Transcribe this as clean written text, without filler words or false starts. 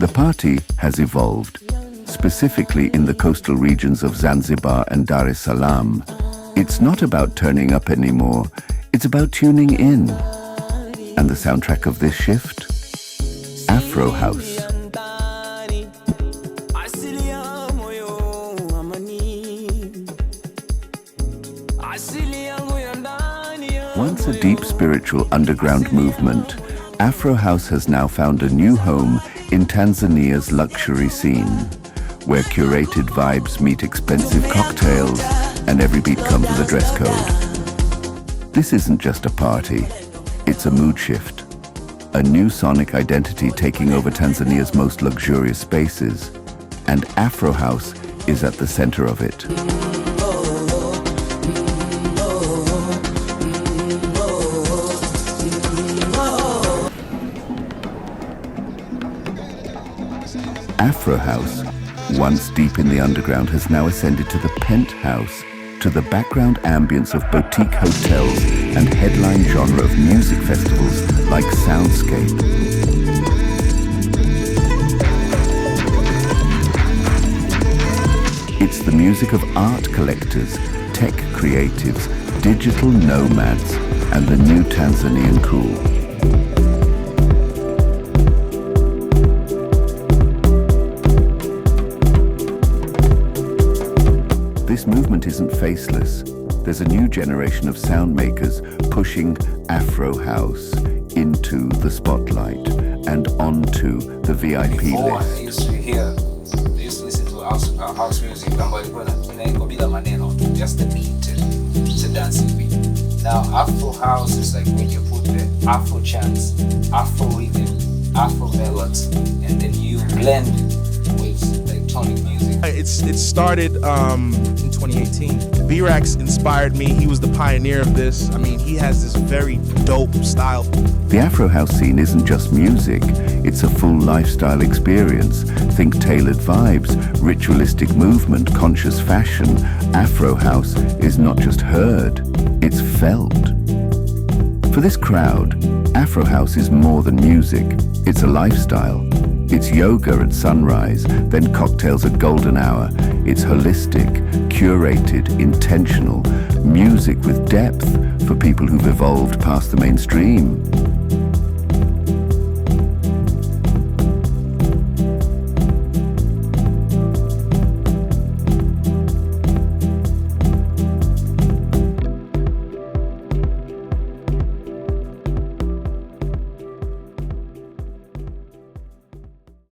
The party has evolved, specifically in the coastal regions of Zanzibar and Dar es Salaam. It's not about turning up anymore, it's about tuning in. And the soundtrack of this shift? Afrohouse. Once a deep spiritual underground movement, Afrohouse has now found a new home in Tanzania's luxury scene, where curated vibes meet expensive cocktails and every beat comes with a dress code. This isn't just a party, it's a mood shift, a new sonic identity taking over Tanzania's most luxurious spaces, and Afrohouse is at the center of it. Afrohouse, once deep in the underground, has now ascended to the penthouse, to the background ambience of boutique hotels and headline genre of music festivals like Soundscape. It's the music of art collectors, tech creatives, digital nomads, and the new Tanzanian cool. This movement isn't faceless. There's a new generation of sound makers pushing Afrohouse into the spotlight and onto the VIP Before, list. I used to listen to house music, just the beat, it's a dancing beat. Now Afrohouse is like when you put the Afro chants, Afro rhythm, Afro melodies, and then you blend with electronic music. It started in 2018. Brakxx inspired me. He was the pioneer of this. I mean, he has this very dope style. The Afrohouse scene isn't just music, it's a full lifestyle experience. Think tailored vibes, ritualistic movement, conscious fashion. Afrohouse is not just heard, it's felt. For this crowd, Afrohouse is more than music, it's a lifestyle. It's yoga at sunrise, then cocktails at golden hour. It's holistic, curated, intentional, music with depth for people who've evolved past the mainstream.